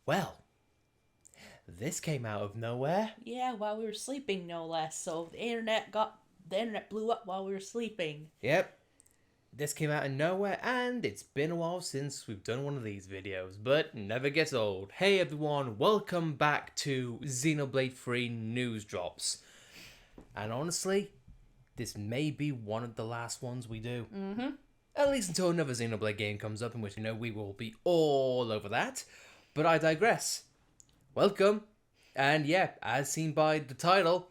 Well, this came out of nowhere. Yeah, while we were sleeping, no less. So the internet blew up while we were sleeping. Yep. This came out of nowhere, and it's been a while since we've done one of these videos, but never gets old. Hey everyone, welcome back to Xenoblade 3 News Drops. And honestly, this may be one of the last ones we do. At least until another Xenoblade game comes up, in which we will be all over that. But I digress. Welcome. And yeah, as seen by the title,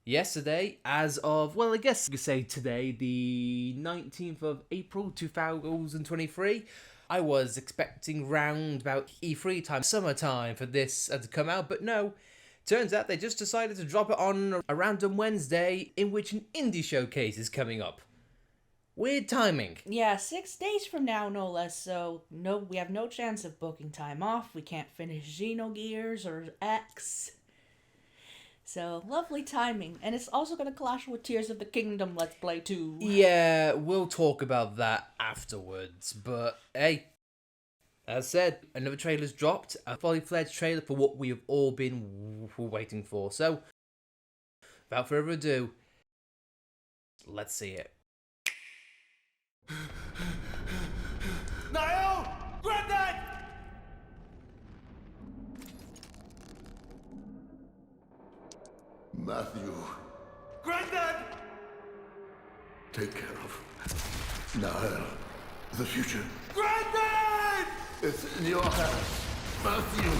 yesterday, as of, well, I guess you could say today, the 19th of April 2023, I was expecting round about E3 time, summertime, for this to come out, but no. Turns out they just decided to drop it on a random Wednesday in which an indie showcase is coming up. Weird timing. Yeah, 6 days from now, no less. So no, we have no chance of booking time off. We can't finish Xenogears or X. So, lovely timing. And it's also going to clash with Tears of the Kingdom Let's Play too. Yeah, we'll talk about that afterwards. But, hey, as said, another trailer's dropped. A fully fledged trailer for what we have all been waiting for. So, without further ado, let's see it. Niall! Grab that! Matthew, Granddad! take care of Niall. The future. Granddad! It's in your hands, Matthew.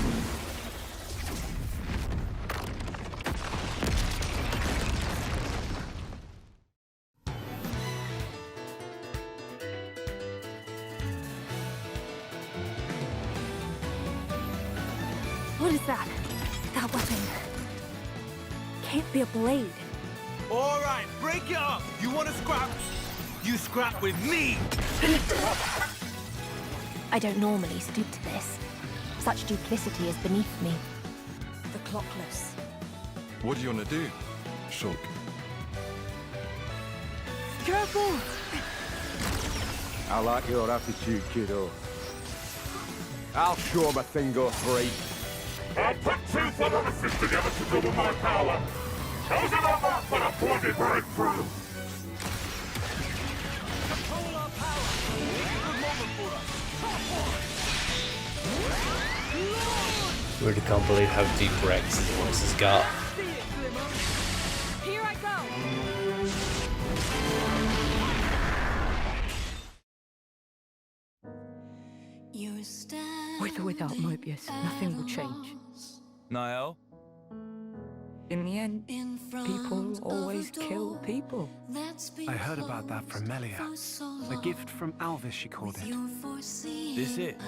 What is that? That weapon. Can't be a blade. All right, break it up. You want to scrap? You scrap with me. I don't normally stoop to this. Such duplicity is beneath me. The clockless. What do you want to do, Shulk? Careful! I like your attitude, kiddo. I'll show 'em a thing goes for eight. I'll put two thermometers together to double my power. Chosen over for the bloody breakthrough. Control our power. It's a good moment for us. Really can't believe how deep Rex's voice has got. See it, Glimmer. Here I go! With or without Mobius, nothing will change. Niall? In the end, people always kill people. I heard about that from Melia. A gift from Alvis, she called it. This it?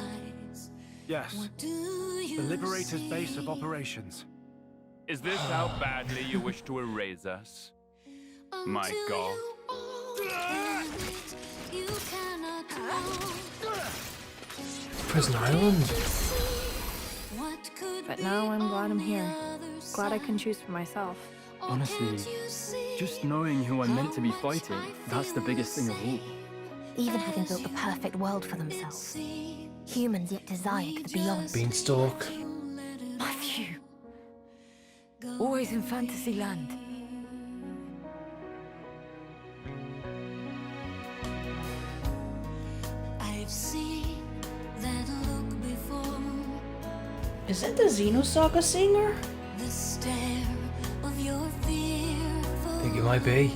Yes. The Liberator's base of operations. Is this how badly you wish to erase us? My God. Prison Island? But now I'm glad I'm here. Glad I can choose for myself. Honestly, just knowing who I'm meant to be fighting, that's the biggest thing of all. Even having built the perfect world for themselves. Humans yet desired the beyond. Beanstalk? Matthew! Always in fantasy land. I've seen that look before. Is it the Xenosaga singer? The stare of your fearful. I think it might be.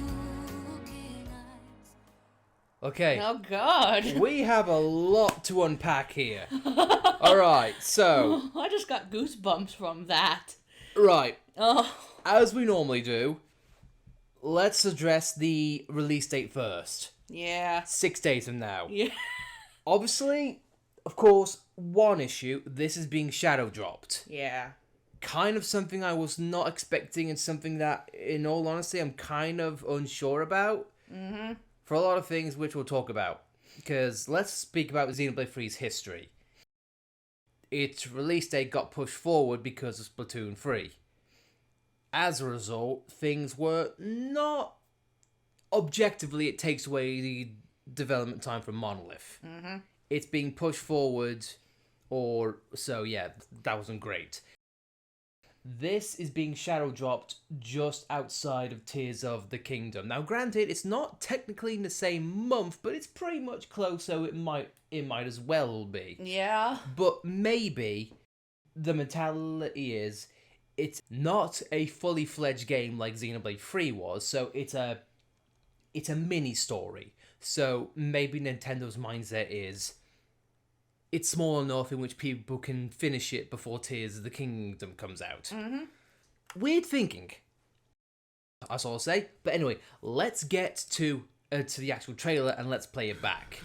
Okay. Oh God. We have a lot to unpack here. Alright, so. I just got goosebumps from that. Right. Oh. As we normally do, let's address the release date first. Yeah. 6 days from now. Yeah. Obviously, of course, one issue, this is being shadow dropped. Yeah. Kind of something I was not expecting and something that, in all honesty, I'm kind of unsure about. Mm-hmm. For a lot of things which we'll talk about. Because let's speak about Xenoblade 3's history. Its release date got pushed forward because of Splatoon 3. As a result, things were not... Objectively, it takes away the development time from Monolith. Mm-hmm. It's being pushed forward Or so, yeah, that wasn't great. This is being shadow dropped just outside of Tears of the Kingdom. Now, granted, it's not technically in the same month, but it's pretty much close, so it might as well be. Yeah. But maybe the mentality is it's not a fully fledged game like Xenoblade 3 was, so it's a mini story. So maybe Nintendo's mindset is it's small enough in which people can finish it before Tears of the Kingdom comes out. Weird thinking. That's all I'll say. But anyway, let's get to the actual trailer and let's play it back.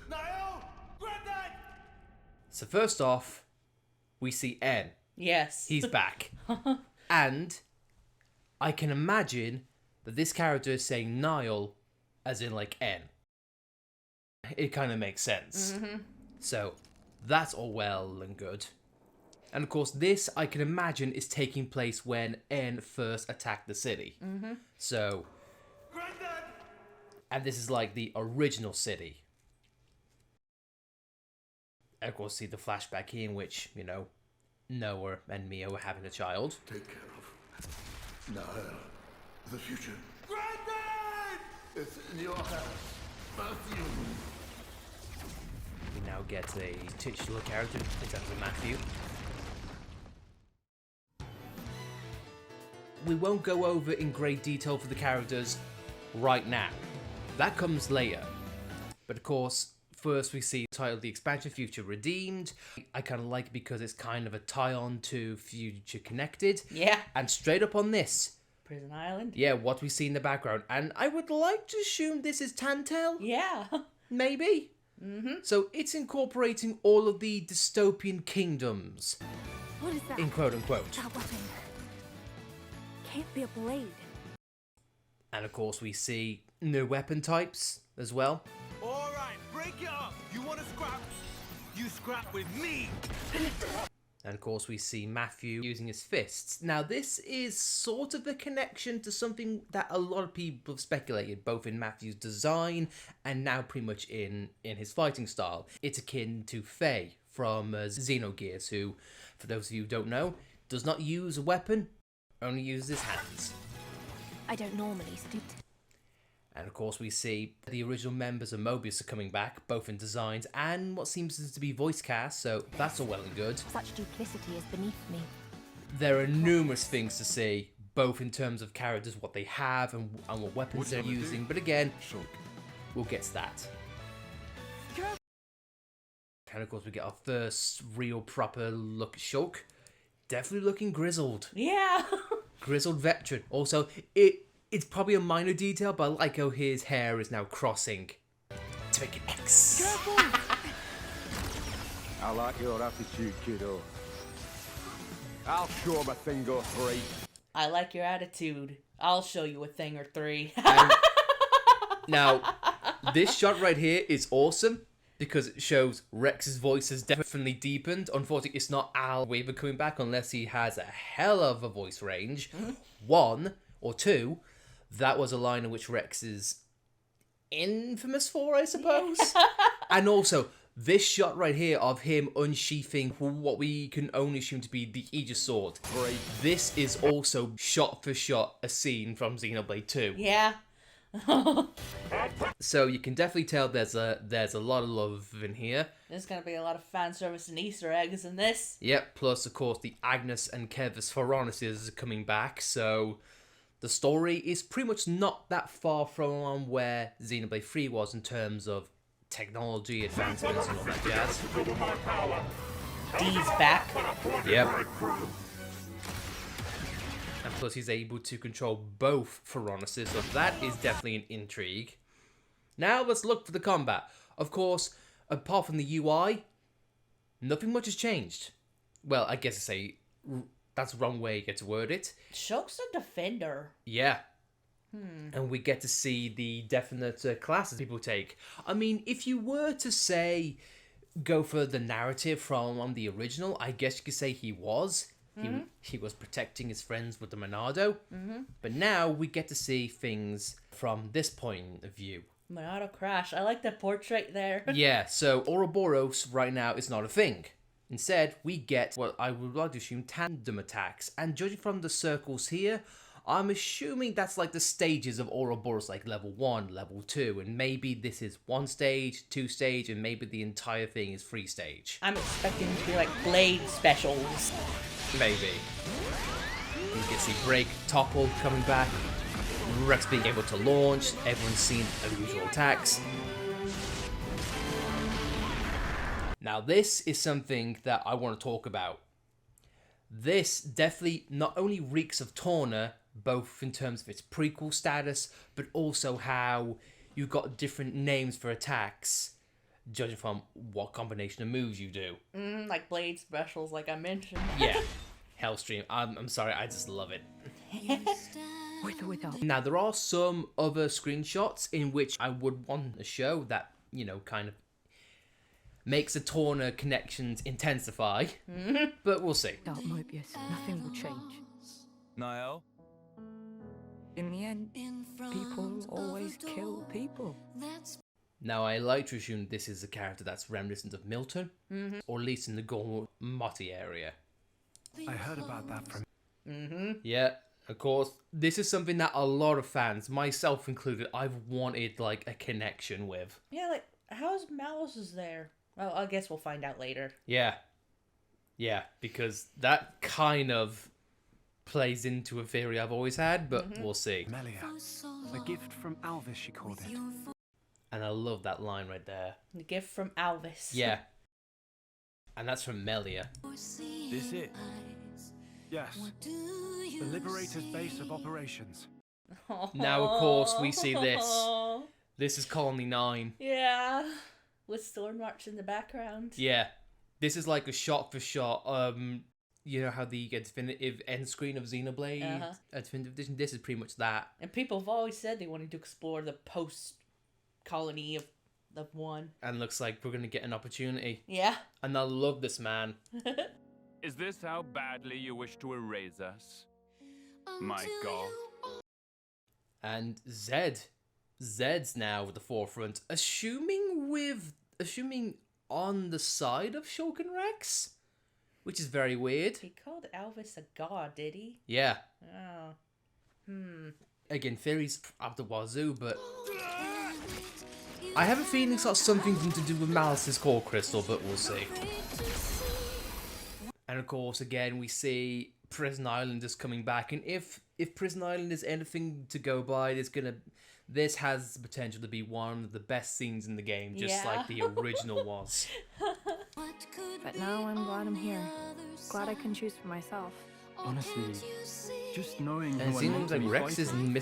Niall! Granddad! So first off, we see N. Yes. He's back. And I can imagine that this character is saying Niall as in like N. It kind of makes sense. So that's all well and good. And of course, this I can imagine is taking place when N first attacked the city. So, Granddad! and this is like the original city. And of course, see the flashback here in which, you know, Noah and Mia were having a child. Take care of Niall. The future. Granddad! It's in your hands, Matthew. We now get a titular character in terms of Matthew. We won't go over in great detail for the characters right now. That comes later. But of course, first we see titled The Expansion Future Redeemed. I kind of like it because it's kind of a tie-on to Future Connected. Yeah. And straight up on this, Prison Island. yeah, what we see in the background. And I would like to assume this is Tantel. Yeah. Maybe. So it's incorporating all of the dystopian kingdoms, What is that? in quote unquote. That weapon. Can't be a blade. And of course we see new weapon types as well. Alright, break it up! You wanna scrap? You scrap with me! And of course we see Matthew using his fists. Now this is sort of a connection to something that a lot of people have speculated, both in Matthew's design and now pretty much in his fighting style. It's akin to Faye from Xenogears, who, for those of you who don't know, does not use a weapon, only uses his hands. I don't normally stoop to... And of course we see the original members of Mobius are coming back, both in designs and what seems to be voice cast, so that's all well and good. Such duplicity is beneath me. There are numerous things to see, both in terms of characters, what they have, and what weapons they're using, but again, we'll get to that. And of course we get our first real proper look at Shulk. Definitely looking grizzled. Yeah. Grizzled veteran. Also, it's probably a minor detail, but I like how his hair is now crossing to make an X. I like your attitude, kiddo. I'll show him a thing or three. I like your attitude. I'll show you a thing or three. Now, this shot right here is awesome because it shows Rex's voice has definitely deepened. Unfortunately, it's not Al Weaver coming back unless he has a hell of a voice range. One or two, that was a line in which Rex is infamous for, I suppose. And also, this shot right here of him unsheathing what we can only assume to be the Aegis sword. This is also shot for shot a scene from Xenoblade 2. Yeah. So you can definitely tell there's a lot of love in here. There's gonna be a lot of fan service and Easter eggs in this. Yep, plus of course the Agnes and Kevis Phoroneses are coming back, so the story is pretty much not that far from where Xenoblade 3 was in terms of technology, advancements and all that jazz. D's back. Yep. And plus he's able to control both Phoroneses, so that is definitely an intrigue. Now let's look for the combat. Of course, apart from the UI, nothing much has changed. Well, I guess I say that's the wrong way you get to word it. Shulk's a defender. Yeah. And we get to see the definite classes people take. I mean, if you were to say, go for the narrative from the original, I guess you could say he was. He was protecting his friends with the Monado. But now we get to see things from this point of view. My auto crash. I like the portrait there. Yeah, so Ouroboros right now is not a thing. Instead, we get what I would like to assume tandem attacks. And judging from the circles here, I'm assuming that's like the stages of Ouroboros, like level 1, level 2, and maybe this is 1 stage, 2 stage, and maybe the entire thing is 3 stage. I'm expecting it to be like Blade specials. Maybe. You can see Break, Topple coming back, Rex being able to launch, everyone's seen unusual attacks. Now this is something that I want to talk about. This definitely not only reeks of Torna, both in terms of its prequel status, but also how you've got different names for attacks, judging from what combination of moves you do. Like Blade specials, like I mentioned. Yeah. Hellstream. I'm sorry, I just love it. With or without. Now, there are some other screenshots in which I would want to show that, you know, kind of makes the Torna connections intensify, but we'll see. Without Mobius, nothing will change. Niall? In the end, people always kill people. Now, I like to assume this is a character that's reminiscent of Milton, or at least in the Gormati area. I heard about that from... Yeah, of course. This is something that a lot of fans, myself included, I've wanted, like, a connection with. Yeah, like, how's Malice there? Well, I guess we'll find out later. Yeah. Yeah, because that kind of plays into a theory I've always had, but we'll see. Melia. A gift from Alvis, she called it. And I love that line right there. The gift from Alvis. Yeah. And that's from Melia. This it? Yes. The Liberator's base of operations. Now, of course, we see this. This is Colony 9. Yeah. With Storm March in the background. Yeah. This is like a shot for shot. You know how the definitive end screen of Xenoblade? Definitive Edition? This is pretty much that. And people have always said they wanted to explore the post-colony of 1. And looks like we're going to get an opportunity. Yeah. And I love this man. Is this how badly you wish to erase us? My God. And Zed's now at the forefront, assuming on the side of Shulk and Rex, which is very weird. He called Alvis a god, did he? Yeah. Oh. Again, theories up the wazoo, but I have a feeling it's got something to do with Malice's core crystal, but we'll see. And of course, again, we see Prison Island is coming back, and if Prison Island is anything to go by, this has the potential to be one of the best scenes in the game, just like the original was. But now I'm glad I'm here. Glad I can choose for myself. Honestly, just knowing And it who I'm seems meant to like be Rex is fighting.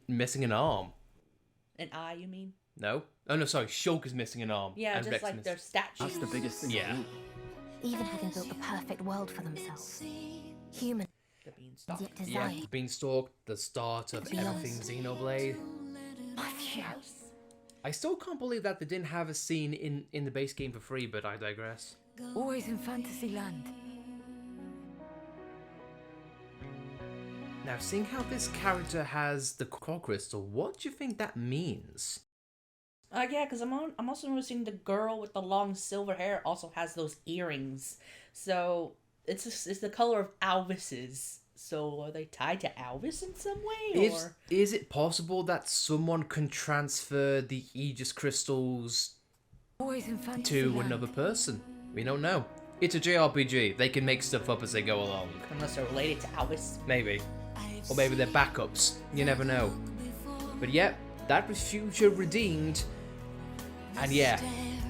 missing an arm. An eye, you mean? No? Oh no, sorry, Shulk is missing an arm. Yeah, and just Rex like their statues. That's the biggest thing. Yeah. Even having built the perfect world for themselves. Human, The beanstalk. yet Yeah, designed. Beanstalk, the start of everything Xenoblade. Yes. I still can't believe that they didn't have a scene in the base game for free, but I digress. Always in Fantasyland. Now, seeing how this character has the core crystal, what do you think that means? Yeah, because I'm also noticing the girl with the long silver hair also has those earrings. So it's the color of Alvis's. So are they tied to Alvis in some way? Is it possible that someone can transfer the Aegis crystals Always in Fantasyland. to another person? We don't know. It's a JRPG. They can make stuff up as they go along. Unless they're related to Alvis. Maybe. Or maybe they're backups. You never know. But yeah, that was Future Redeemed. And yeah,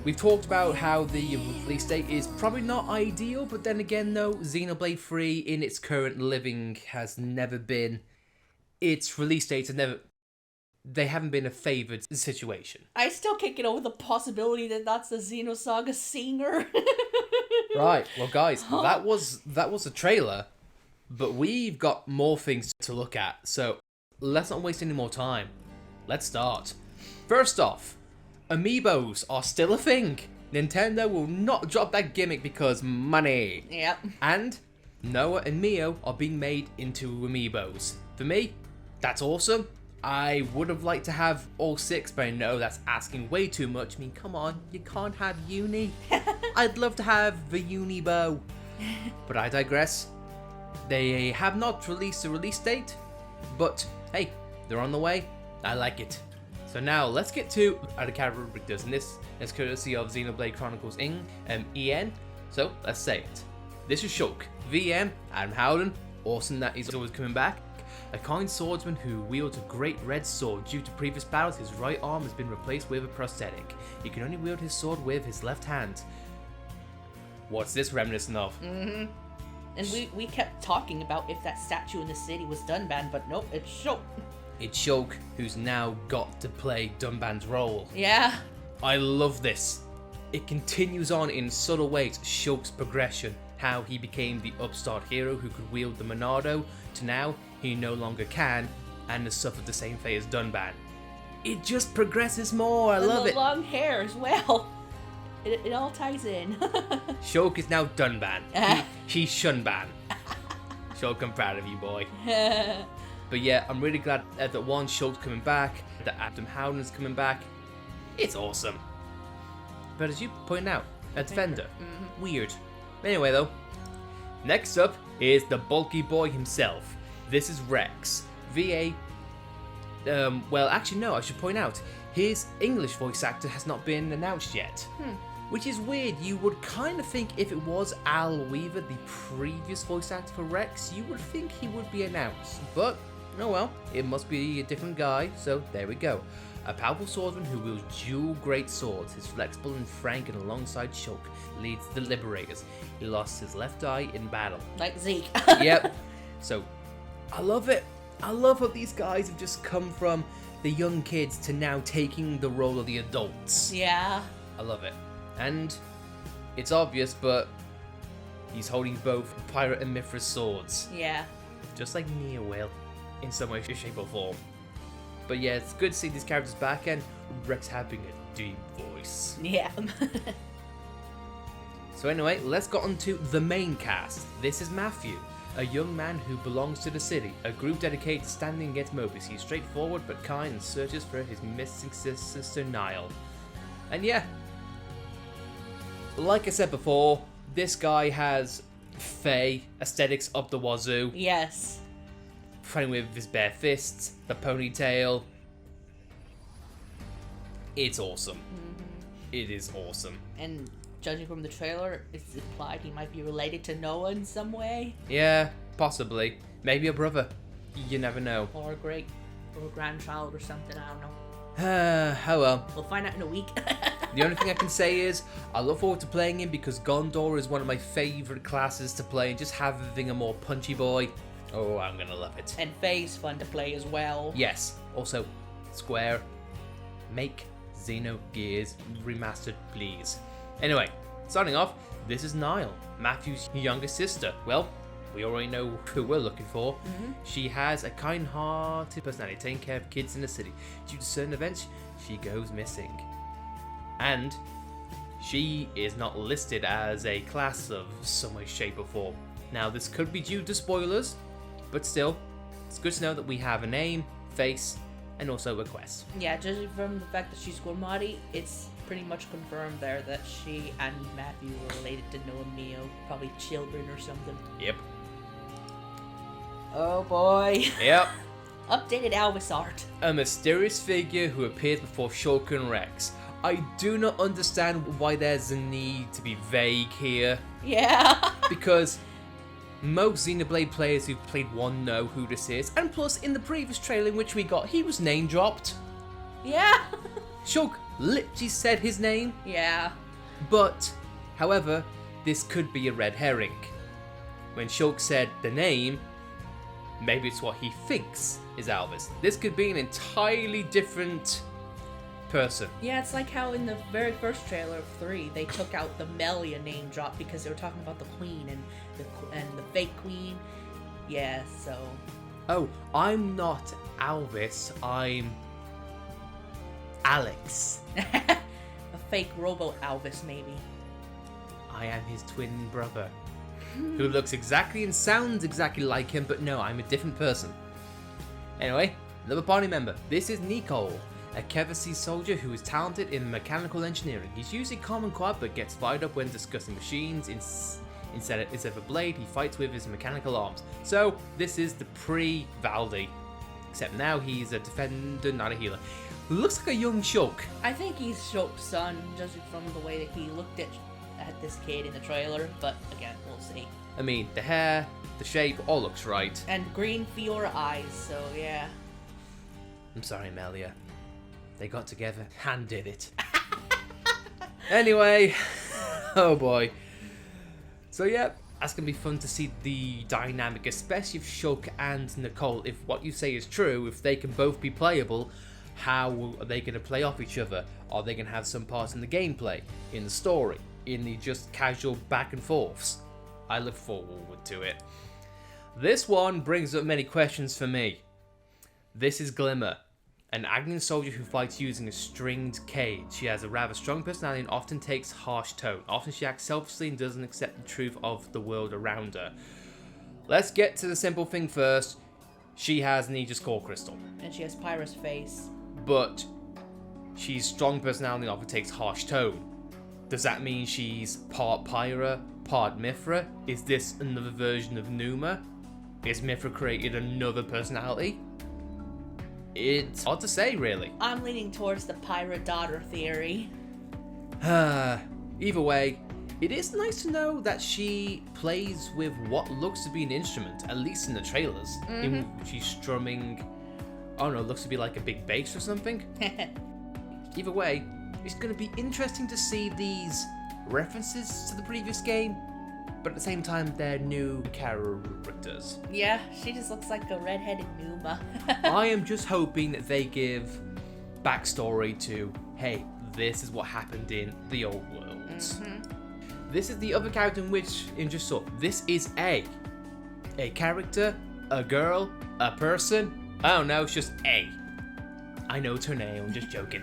we've talked about how the release date is probably not ideal, but then again though, Xenoblade 3 in its current living has never been... Its release dates have never... They haven't been a favoured situation. I still can't get over the possibility that that's the Xenosaga singer. Right, well guys, that was a trailer, but we've got more things to look at, so let's not waste any more time. Let's start. First off, Amiibos are still a thing. Nintendo will not drop that gimmick because money. Yep. And Noah and Mio are being made into Amiibos. For me, that's awesome. I would have liked to have all 6, but I know that's asking way too much. I mean, come on, you can't have uni. I'd love to have the uni bow. But I digress. They have not released a release date, but hey, they're on the way. I like it. So now let's get to how the character rubric does, and this is courtesy of Xenoblade Chronicles EN. So let's say it. This is Shulk, VM, Adam Howden. Awesome that he's always coming back. A kind swordsman who wields a great red sword. Due to previous battles, his right arm has been replaced with a prosthetic. He can only wield his sword with his left hand. What's this reminiscent of? Mm-hmm. And we kept talking about if that statue in the city was Dunban, but nope, it's Shulk. It's Shulk who's now got to play Dunban's role. Yeah. I love this. It continues on in subtle ways, Shulk's progression. How he became the upstart hero who could wield the Monado, to now he no longer can, and has suffered the same fate as Dunban. It just progresses more, I love it. The long hair as well. It all ties in. Shulk is now Dunban. He's Shunban. Shulk, I'm proud of you, boy. But yeah, I'm really glad that one, Shulk's coming back, that Adam Howden's coming back. It's awesome. But as you point out, a defender. Weird. Anyway though, next up is the bulky boy himself. This is Rex. VA, well actually no, I should point out, his English voice actor has not been announced yet. Which is weird. You would kind of think if it was Al Weaver, the previous voice actor for Rex, you would think he would be announced. But, oh well, it must be a different guy, so there we go. A powerful swordsman who wields dual great swords. He's flexible and frank, and alongside Shulk leads the Liberators. He lost his left eye in battle. Like Zeke. Yep. So, I love it. I love how these guys have just come from the young kids to now taking the role of the adults. Yeah. I love it. And it's obvious, but he's holding both Pirate and Mithras swords. Yeah. Just like Nia will, in some way, shape, or form. But yeah, it's good to see these characters back and Rex having a deep voice. Yeah. So anyway, let's get on to the main cast. This is Matthew, a young man who belongs to the city, a group dedicated to standing against Mobius. He's straightforward but kind and searches for his missing sister Niall. And yeah, like I said before, this guy has Fae aesthetics up the wazoo. Yes. Fighting with his bare fists, the ponytail. It's awesome. It is awesome. And judging from the trailer, it's implied he might be related to Noah in some way. Yeah, possibly. Maybe a brother. You never know. Or a great or a grandchild or something, I don't know. Oh well. We'll find out in a week. The only thing I can say is, I look forward to playing him because Gondor is one of my favourite classes to play, and just having a more punchy boy, oh, I'm gonna love it. And Faye's fun to play as well. Yes. Also, Square, make Xenogears Remastered, please. Anyway, starting off, this is Niall, Matthew's younger sister. Well, we already know who we're looking for. She has a kind-hearted personality, taking care of kids in the city. Due to certain events, she goes missing. And she is not listed as a class of some way, shape, or form. Now, this could be due to spoilers, but still, it's good to know that we have a name, face, and also a quest. Yeah, judging from the fact that she's Gormati, it's pretty much confirmed there that she and Matthew were related to Noah and Mio, probably children or something. Yep. Oh boy. Yep. Updated Alvis art. A mysterious figure who appears before Shulk and Rex. I do not understand why there's a need to be vague here. Yeah. Because most Xenoblade players who've played one know who this is, and plus in the previous trailer in which we got, he was name dropped. Yeah. Shulk literally said his name. Yeah. But, however, this could be a red herring. When Shulk said the name, maybe it's what he thinks is Alvis. This could be an entirely different person. Yeah, it's like how in the very first trailer of 3, they took out the Melia name drop because they were talking about the queen and the fake queen. Yeah, so... Oh, I'm not Alvis, I'm... Alex. A fake robo Alvis, maybe. I am his twin brother, who looks exactly and sounds exactly like him, but no, I'm a different person. Anyway, Another party member. This is Nicole, a Kevasi soldier who is talented in mechanical engineering. He's usually calm and quiet, but gets fired up when discussing machines. Instead of a blade, he fights with his mechanical arms. So this is the pre-Valdi, except now he's a defender, not a healer. Looks like a young Shulk. I think he's Shulk's son, judging from the way that he looked at this kid in the trailer, but again, we'll see. I mean, the hair, the shape, all looks right. And green Fiora eyes, so yeah. I'm sorry, Melia. They got together and did it. Anyway, oh boy. So yeah, that's gonna be fun to see the dynamic, especially if Shulk and Nicole, if what you say is true, if they can both be playable, how are they gonna play off each other? Are they gonna have some parts in the gameplay, in the story, in the just casual back and forths? I look forward to it. This one brings up many questions for me. This is Glimmer, an Agnian soldier who fights using a stringed cage. She has a rather strong personality and often takes harsh tone. Often she acts selfishly and doesn't accept the truth of the world around her. Let's get to the simple thing first. She has an Aegis core crystal. And she has Pyra's face. But she's strong personality and often takes harsh tone. Does that mean she's part Pyra, part Mithra? Is this another version of Numa? Is Mithra created another personality? It's hard to say, really. I'm leaning towards the Pyra daughter theory. Either way, it is nice to know that she plays with what looks to be an instrument, at least in the trailers. In which she's strumming, I don't know, looks to be like a big bass or something. Either way, it's going to be interesting to see these references to the previous game, but at the same time, they're new characters. Yeah, she just looks like a redheaded Numa. I am just hoping that they give backstory to, hey, this is what happened in the old worlds. This is the other character in which, just saw, this is a character, a girl, a person. I don't know, it's just A. I know it's her name, I'm just joking.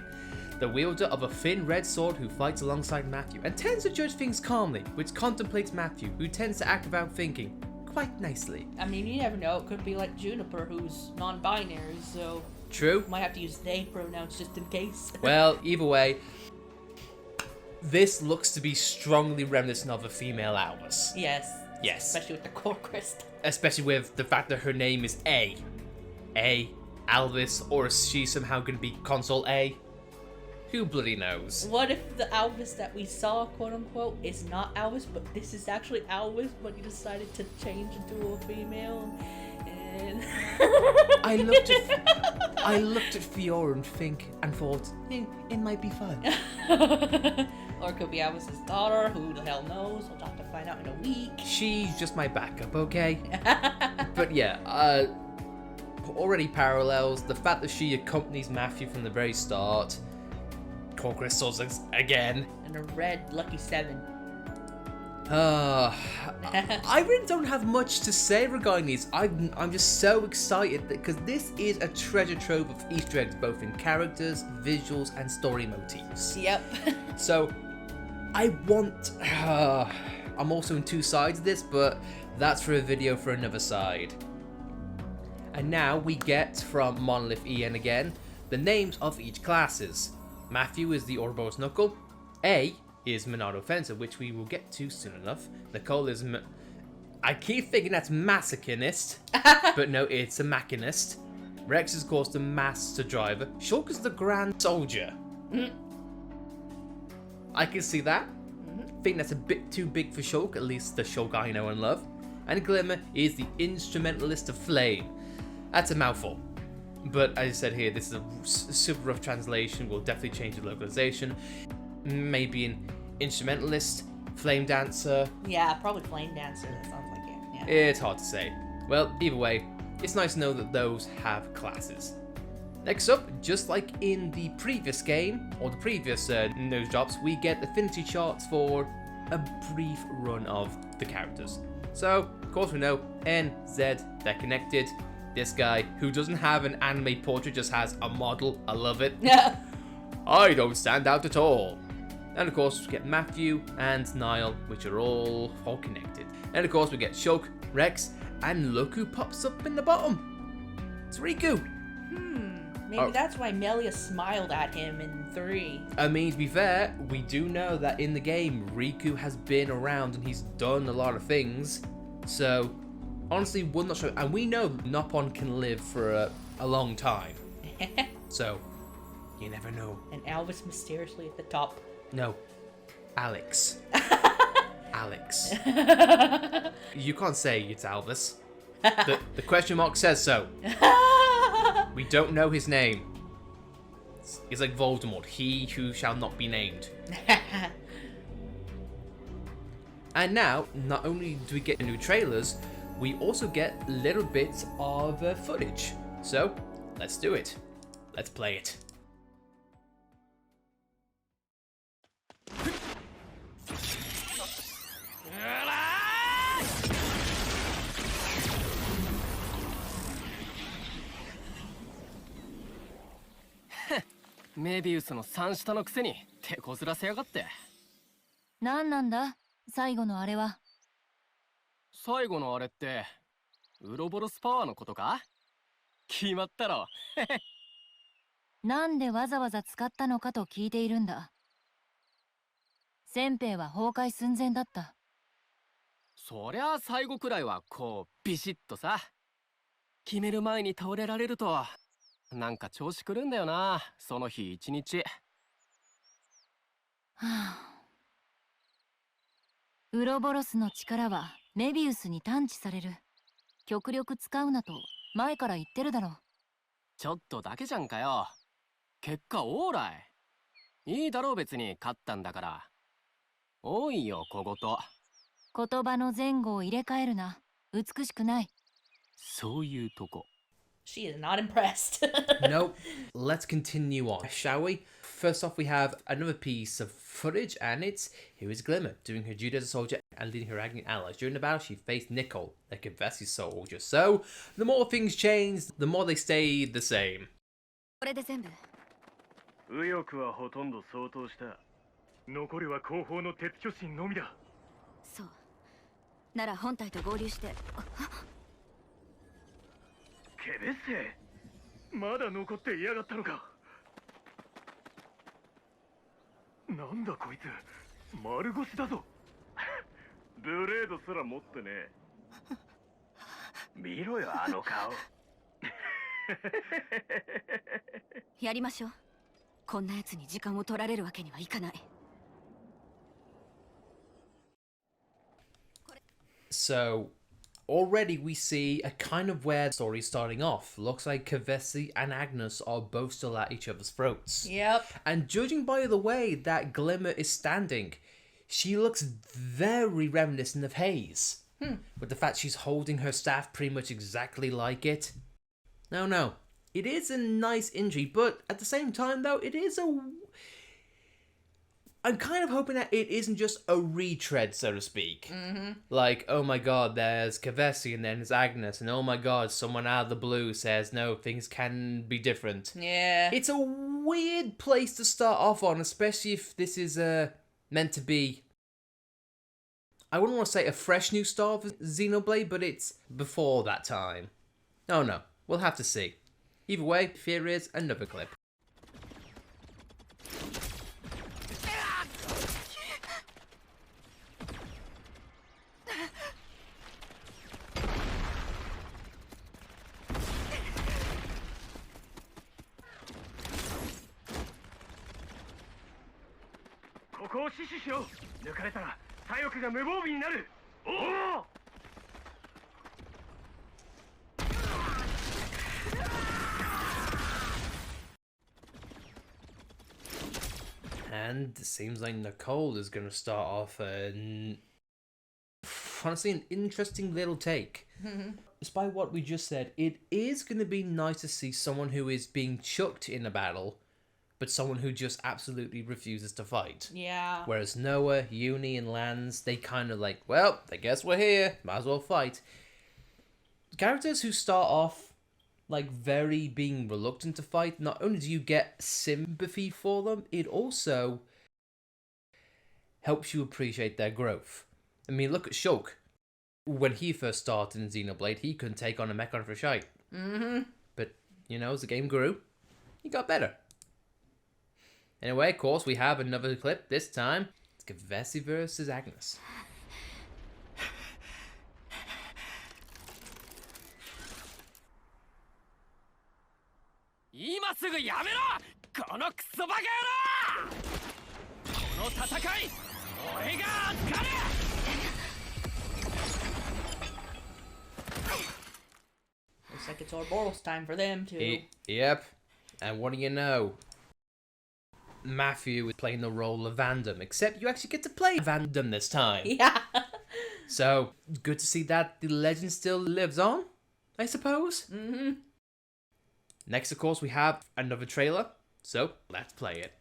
The wielder of a thin red sword who fights alongside Matthew and tends to judge things calmly, which contemplates Matthew, who tends to act without thinking, quite nicely. I mean, you never know, it could be like Juniper, who's non-binary, so... True. Might have to use they pronouns just in case. Well, either way, this looks to be strongly reminiscent of a female Albus. Yes. Yes. Especially with the core crystal. Especially with the fact that her name is A. Albus, or is she somehow going to be Console A? Who bloody knows? What if the Albus that we saw, quote unquote, is not Albus, but this is actually Albus, but he decided to change into a female? And I looked at Fiora and thought, it might be fun. Or it could be Albus's daughter, who the hell knows? We'll have to find out in a week. She's just my backup, okay? But yeah, already parallels. The fact that she accompanies Matthew from the very start. Core crystals again. And a red lucky 7. I really don't have much to say regarding these. I'm just so excited because this is a treasure trove of Easter eggs, both in characters, visuals, and story motifs. Yep. So, I want... I'm also in two sides of this, but that's for a video for another side. And now we get from LightlicePlays again, the names of each classes. Matthew is the Ouroboros Knuckle. A is Monado Fencer, which we will get to soon enough. Nicole is... I keep thinking that's Masochist, but no, it's a Machinist. Rex is, of course, the Master Driver. Shulk is the Grand Soldier. I can see that. I think that's a bit too big for Shulk, at least the Shulk I know and love. And Glimmer is the Instrumentalist of Flame. That's a mouthful. But as I said here, this is a super rough translation. We'll definitely change the localization. Maybe an Instrumentalist, Flame Dancer. Yeah, probably Flame Dancer. That sounds like it. Yeah. It's hard to say. Well, either way, it's nice to know that those have classes. Next up, just like in the previous game, or the previous news drops, we get affinity charts for a brief run of the characters. So, of course we know N, Z, they're connected. This guy, who doesn't have an anime portrait, just has a model. I love it. Yeah. I don't stand out at all. And of course, we get Matthew and Niall, which are all connected. And of course, we get Shulk, Rex, and look who pops up in the bottom. It's Riku. Maybe that's why Melia smiled at him in 3. I mean, to be fair, we do know that in the game, Riku has been around and he's done a lot of things. So, honestly, we're not sure. And we know Noppon can live for a long time. So, you never know. And Alvis mysteriously at the top. No. Alex. Alex. You can't say it's Alvis. The question mark says so. We don't know his name. It's like Voldemort, he who shall not be named. And now, not only do we get new trailers, we also get little bits of footage. So, let's do it. Let's play it.メビウスの3下のくせに手こずらせやがって。なんなんだ最後のあれは。最後のあれってウロボロスパワーのことか？決まったろ。なんでわざわざ使ったのかと聞いているんだ。先兵は崩壊寸前だった。そりゃ最後くらいはこうビシッとさ。決める前に倒れられるとなんか調子くるんだよな、その日一日。はあ、ウロボロスの力はメビウスに探知される。極力使うなと前から言ってるだろ。ちょっとだけじゃんかよ。結果オーライ。いいだろう別に勝ったんだから。多いよ小言。言葉の前後を入れ替えるな。美しくない。そういうとこ。She is not impressed. Nope. Let's continue on, shall we? First off, we have another piece of footage, and here is Glimmer doing her duty as a soldier and leading her Agni allies. During the battle, she faced Nicole, a Kevesi soldier. So, the more things change, the more they stay the same. これで全部。右翼はほとんど相当した。残りは後方の鉄巨神のみだ。そう。なら本体と合流して。ケベッセ、まだ残っていやがったのか。なんだこいつ、丸腰だぞ。ブレードすら持ってね。見ろよあの顔。やりましょう。こんなやつに時間を取られるわけにはいかない。So, already we see a kind of weird story starting off. Looks like Kevesi and Agnes are both still at each other's throats. Yep. And judging by the way that Glimmer is standing, she looks very reminiscent of Haze. With the fact she's holding her staff pretty much exactly like it. No. It is a nice injury, but at the same time though, it is a... I'm kind of hoping that it isn't just a retread, so to speak. Like, oh my god, there's Kevesi and then there's Agnes, and oh my god, someone out of the blue says, no, things can be different. Yeah. It's a weird place to start off on, especially if this is meant to be... I wouldn't want to say a fresh new start of Xenoblade, but it's before that time. Oh no, we'll have to see. Either way, here is another clip. And it seems like Nicole is going to start off honestly an interesting little take. Despite what we just said, it is going to be nice to see someone who is being chucked in a battle, but someone who just absolutely refuses to fight. Yeah. Whereas Noah, Uni, and Lance, they kind of like, well, I guess we're here, might as well fight. Characters who start off like very being reluctant to fight, not only do you get sympathy for them, it also helps you appreciate their growth. I mean, look at Shulk. When he first started in Xenoblade, he couldn't take on a Mechon for shite. But you know, as the game grew, it got better. Anyway, of course, we have another clip. This time, it's Kavesi versus Agnes. 今すぐやめろこのクソバカ野郎この戦い俺が預かる Looks like it's Ouroboros time for them too. Yep. And what do you know? Matthew is playing the role of Vandam, except you actually get to play Vandam this time. Yeah. So, good to see that the legend still lives on, I suppose. Mm-hmm. Next, of course, we have another trailer, so let's play it.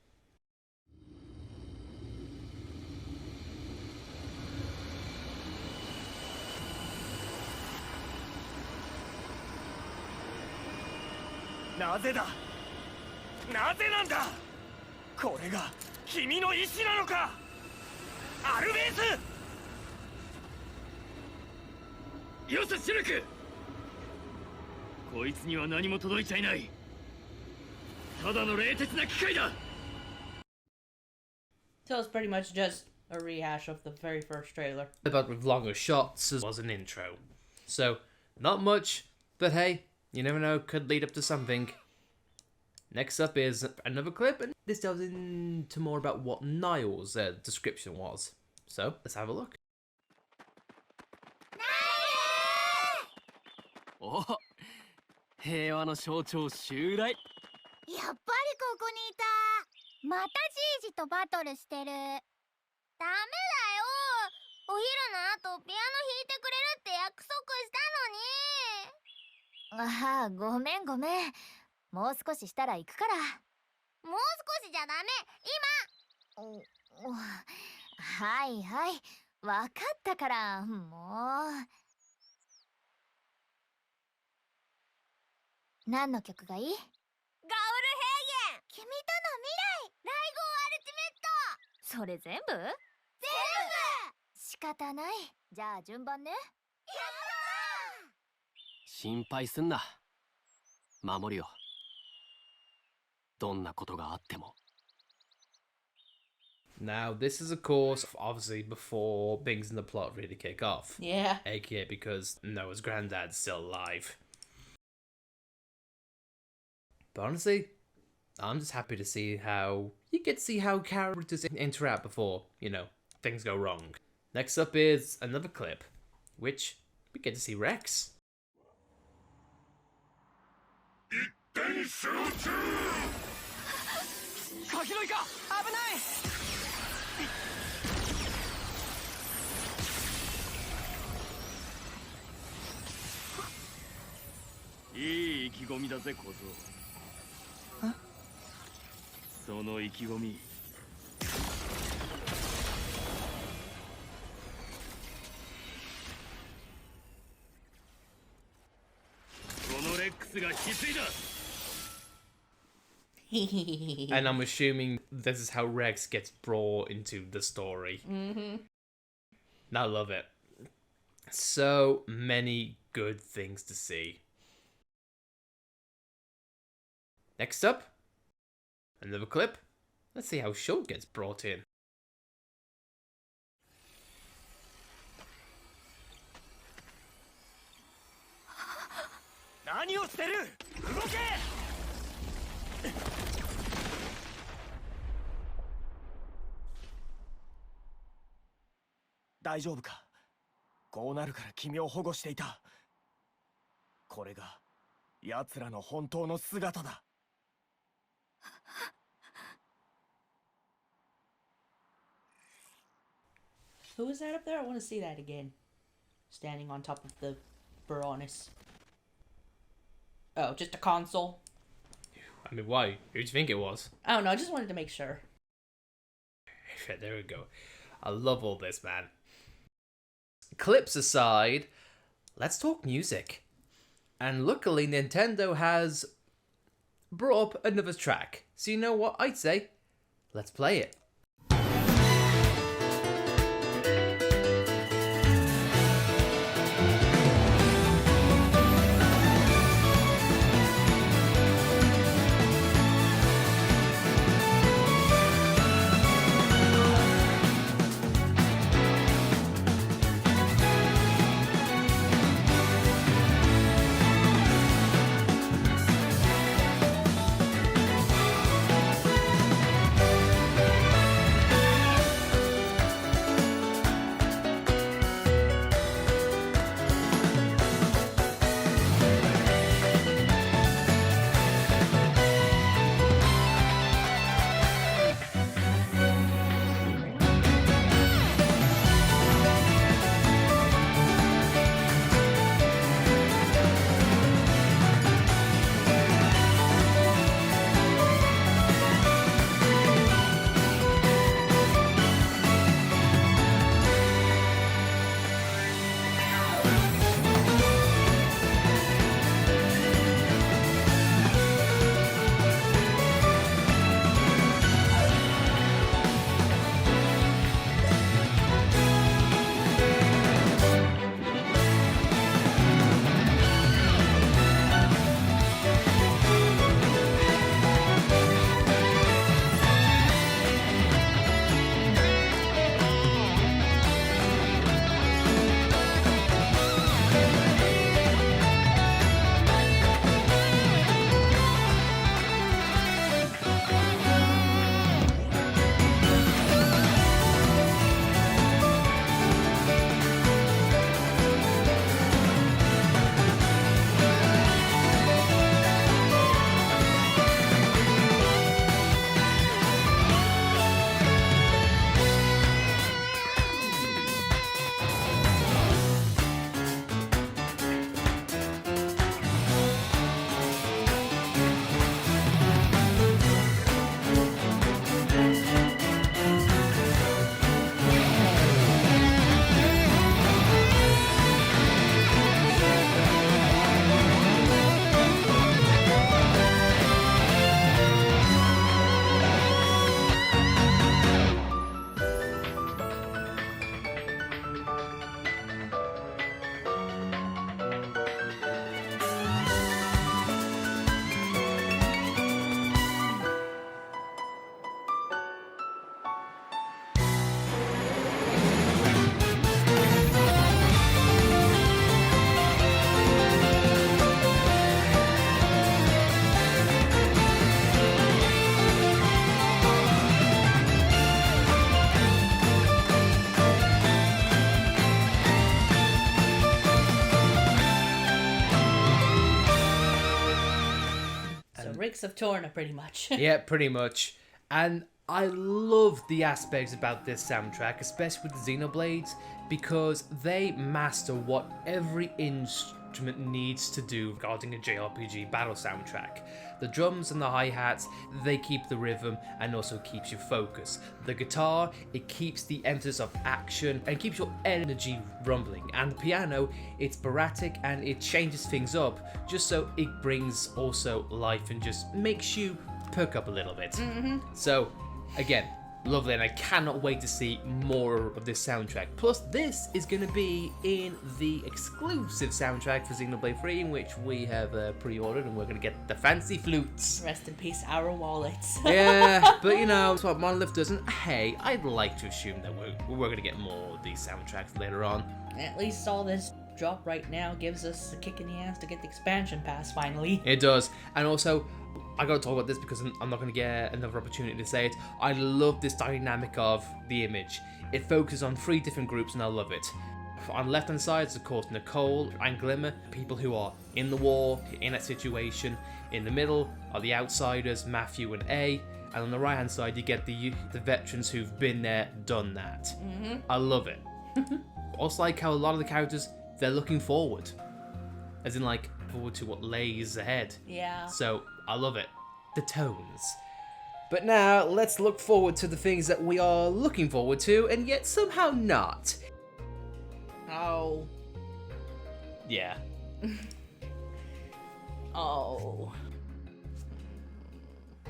Naze da? Naze nan da? Kore ga kimi no ishi nano ka? Albeus! Yosu Shulk! こいつには何も届いちゃいない。ただの冷徹な機械だ。 So it's pretty much just a rehash of the very first trailer. But with longer shots as was an intro. So, not much, but hey, you never know, could lead up to something. Next up is another clip, and this delves into more about what Niall's description was. So, let's have a look. お平和の象徴襲来やっぱりここにいた。またじいじとバトルしてる。ダメだよ。お昼の後ピアノ弾いてくれるって約束したのに。ああ、ごめんごめん。もう少ししたら行くから。もう少しじゃダメ。今。はいはい。わかったから、もう。何の曲がいい？ガウルヘーゲン。君との未来。ライゴーアルティメット。それ全部？全部。仕方ない。じゃあ順番ね。やったー。心配すんな守るよどんなことがあっても Now, this is, of course, obviously before things in the plot really kick off. Yeah. AKA because Noah's granddad's still alive. But honestly, I'm just happy to see how you get to see how characters interact before, you know, things go wrong. Next up is another clip, which we get to see Rex. かきのいか危ないいい意気込みだぜ小僧その意気込みこのレックスが引き継いだ And I'm assuming this is how Rex gets brought into the story. Mm-hmm. I love it. So many good things to see. Next up, another clip. Let's see how Shulk gets brought in. 何をしてる動け大丈夫かこうなるから君を保護していたこれが奴らの本当の姿だ Who is that up there? I want to see that again. Standing on top of the Baroness. Oh, just a console? I mean, why? Who do you think it was? I don't know, I just wanted to make sure. There we go. I love all this, man. Clips aside, let's talk music. And luckily, Nintendo has brought up another track. So you know what? I'd say, let's play it. Ricks of Torna, pretty much. Yeah, pretty much. And I love the aspects about this soundtrack, especially with the Xenoblades, because they master what every instrument needs to do regarding a JRPG battle soundtrack. The drums and the hi-hats, they keep the rhythm and also keeps you focused. The guitar, it keeps the emphasis of action and keeps your energy rumbling. And the piano, it's sporadic and it changes things up just so it brings also life and just makes you perk up a little bit. So, again, lovely, and I cannot wait to see more of this soundtrack. Plus, this is going to be in the exclusive soundtrack for Xenoblade 3, in which we have pre-ordered, and we're going to get the fancy flutes. Rest in peace, our wallets. Yeah, but you know, that's what Monolith doesn't. Hey, I'd like to assume that we're going to get more of these soundtracks later on. At least all this drop right now gives us a kick in the ass to get the expansion pass finally. It does, and also, I gotta talk about this because I'm not gonna get another opportunity to say it. I love this dynamic of the image. It focuses on 3 different groups and I love it. On the left hand side is of course Nicole and Glimmer, people who are in the war, in that situation. In the middle are the outsiders, Matthew and A. And on the right hand side you get the veterans who've been there, done that. I love it. Also like how a lot of the characters, they're looking forward. As in like, forward to what lays ahead. Yeah. So, I love it. The tones. But now, let's look forward to the things that we are looking forward to, and yet somehow not. Oh. Yeah. Oh.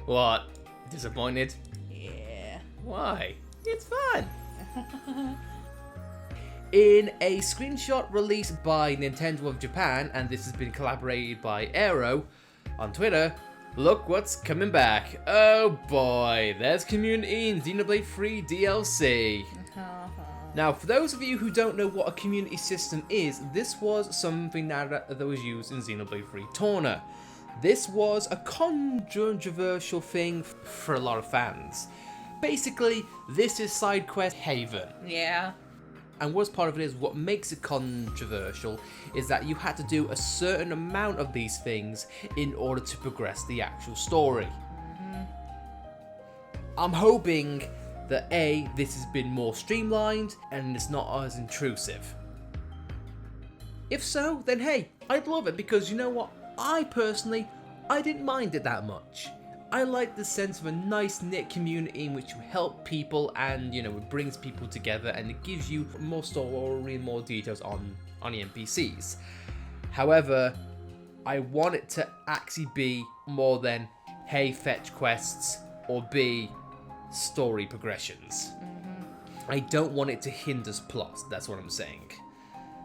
What? Disappointed? Yeah. Why? It's fun. In a screenshot released by Nintendo of Japan, and this has been collaborated by Aero on Twitter, look what's coming back. Oh boy, there's Community in Xenoblade 3 DLC. Now, for those of you who don't know what a community system is, this was something that was used in Xenoblade 3 Torna. This was a controversial thing for a lot of fans. Basically, this is side quest haven. Yeah. And worst part of it is, what makes it controversial is that you had to do a certain amount of these things in order to progress the actual story. I'm hoping that A, this has been more streamlined and it's not as intrusive. If so, then hey, I'd love it, because you know what? I personally didn't mind it that much. I like the sense of a nice knit community in which you help people and, you know, it brings people together and it gives you more story and more details on the NPCs. However, I want it to actually be more than, hey, fetch quests, or B, story progressions. I don't want it to hinder plot, that's what I'm saying.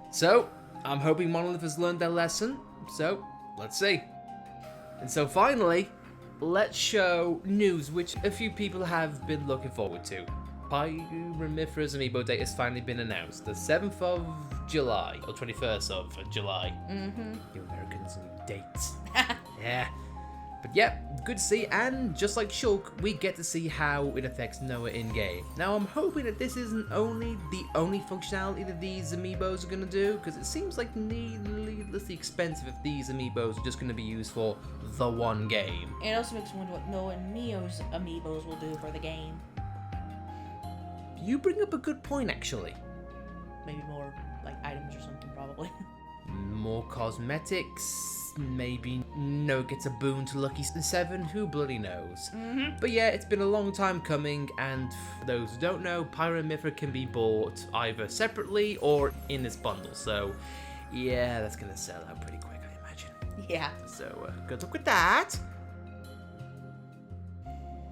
So, I'm hoping Monolith has learned their lesson, so let's see. And so finally, let's show news which a few people have been looking forward to. Pyramiferous amiibo date has finally been announced, the 7th of July, or 21st of July. You Americans and dates. Yeah. But yeah, good to see, and just like Shulk, we get to see how it affects Noah in-game. Now I'm hoping that this isn't only the only functionality that these amiibos are going to do, because it seems like needlessly expensive if these amiibos are just going to be used for the one game. It also makes me wonder what Noah and Neo's amiibos will do for the game. You bring up a good point, actually. Maybe more like items or something, probably. More cosmetics, maybe Noah gets a boon to Lucky 7, who bloody knows. But yeah, it's been a long time coming, and for those who don't know, Pyramifera can be bought either separately or in this bundle, so yeah, that's gonna sell out pretty quick, I imagine. Yeah. So good luck with that.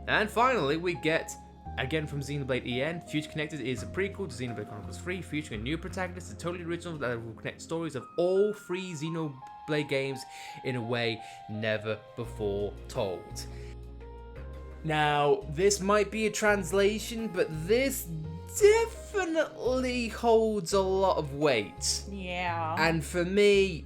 And finally, we get, again from XenobladeEN, Future Connected is a prequel to Xenoblade Chronicles 3, featuring a new protagonist, a totally original that will connect stories of all 3 Xenoblade games in a way never before told. Now, this might be a translation, but this definitely holds a lot of weight. Yeah. And for me,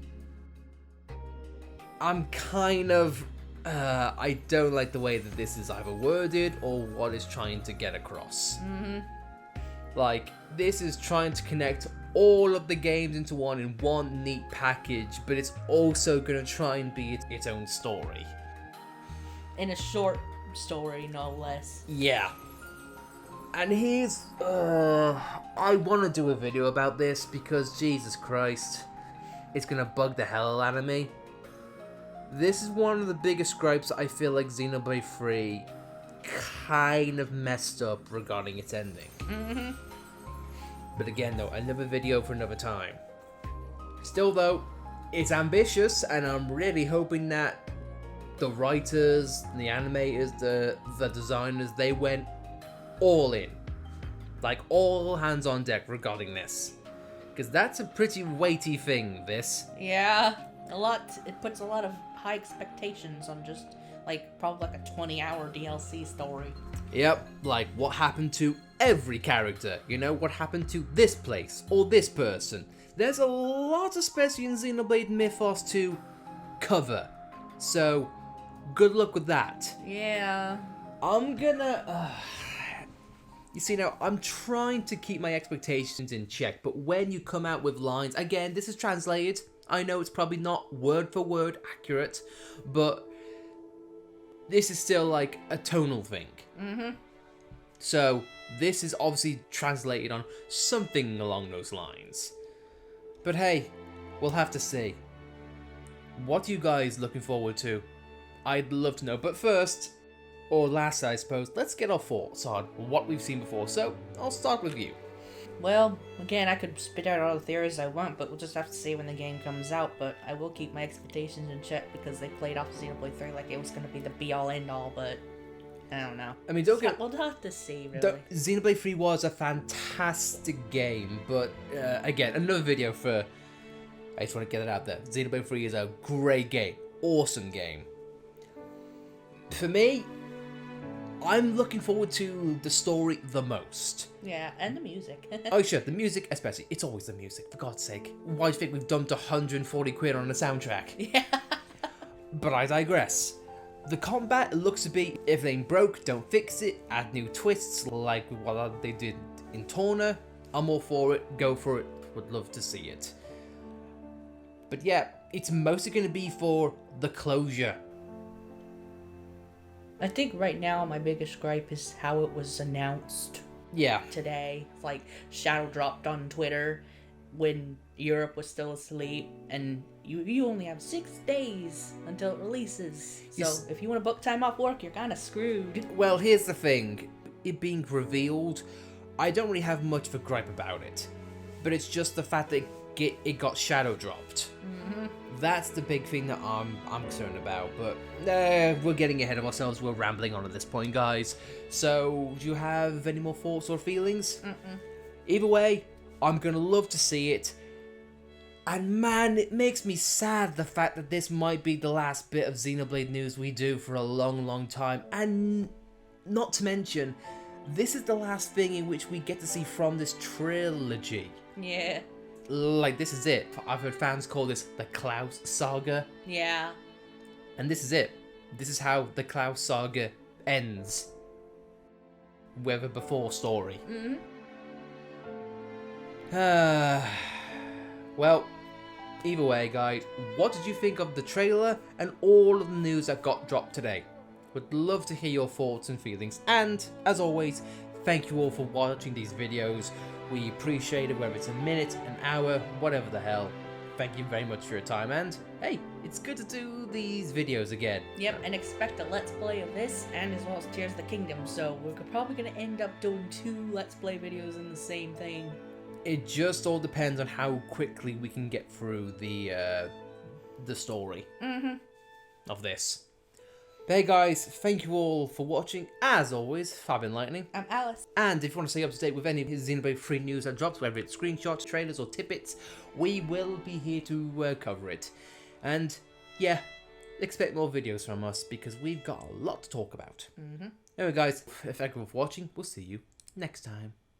I'm kind of I don't like the way that this is either worded or what it's trying to get across. Like, this is trying to connect all of the games into one in one neat package, but it's also going to try and be its own story. in a short story, no less. Yeah. And here's... I want to do a video about this because, Jesus Christ, it's going to bug the hell out of me. This is one of the biggest gripes I feel like Xenoblade 3 kind of messed up regarding its ending. Mm-hmm. But again, though, another video for another time. Still, though, it's ambitious, and I'm really hoping that the writers, the animators, the designers, they went all in. Like, all hands on deck regarding this. Because that's a pretty weighty thing, this. Yeah, it puts a lot of high expectations on just, like, probably like a 20-hour DLC story. Yep, like what happened to every character, you know, what happened to this place, or this person. There's a lot, especially in Xenoblade Mythos, to cover. So, good luck with that. Yeah. I'm gonna... You see, now, I'm trying to keep my expectations in check, but when you come out with lines... Again, this is translated. I know it's probably not word for word accurate, but this is still like a tonal thing. Mm-hmm. So, this is obviously translated on something along those lines. But hey, we'll have to see. What are you guys looking forward to? I'd love to know. But first, or last I suppose, let's get our thoughts on what we've seen before. So, I'll start with you. Well, again, I could spit out all the theories I want, but we'll just have to see when the game comes out. But I will keep my expectations in check because they played off Xenoblade 3 like it was going to be the be-all, end-all, but I don't know. I mean, we'll have to see, really. Xenoblade 3 was a fantastic game, but again, another video for... I just want to get it out there. Xenoblade 3 is a great game. Awesome game. For me, I'm looking forward to the story the most. Yeah, and the music. Oh, sure, the music especially. It's always the music, for God's sake. Why do you think we've dumped 140 quid on a soundtrack? Yeah. But I digress. The combat looks to be, if it ain't broke, don't fix it, add new twists like what they did in Torna. I'm all for it, go for it, would love to see it. But yeah, it's mostly going to be for the closure. I think right now my biggest gripe is how it was announced. Yeah. Today. Like, Shadow dropped on Twitter when Europe was still asleep, and you only have 6 days until it releases. So if you want to book time off work, you're kind of screwed. Well, here's the thing. It being revealed, I don't really have much of a gripe about it. But it's just the fact that it got shadow dropped. Mm-hmm. That's the big thing that I'm concerned about. But we're getting ahead of ourselves. We're rambling on at this point, guys. So, do you have any more thoughts or feelings? Mm-mm. Either way, I'm going to love to see it. And man, it makes me sad the fact that this might be the last bit of Xenoblade news we do for a long, long time. And not to mention, this is the last thing in which we get to see from this trilogy. Yeah. Like, this is it. I've heard fans call this the Klaus Saga. Yeah. And this is it. This is how the Klaus Saga ends. With a before story. Mm-hmm. Well, either way, guys, what did you think of the trailer and all of the news that got dropped today? Would love to hear your thoughts and feelings. And, as always, thank you all for watching these videos. We appreciate it, whether it's a minute, an hour, whatever the hell. Thank you very much for your time, and hey, it's good to do these videos again. Yep, and expect a Let's Play of this, and as well as Tears of the Kingdom, so we're probably going to end up doing 2 Let's Play videos in the same thing. It just all depends on how quickly we can get through the story of this. But hey guys, thank you all for watching. As always, Fabian Lightning. I'm Alice. And if you want to stay up to date with any of his Xenoblade 3 news that drops, whether it's screenshots, trailers or tidbits, we will be here to cover it. And yeah, expect more videos from us because we've got a lot to talk about. Anyway guys, thank you for watching. We'll see you next time.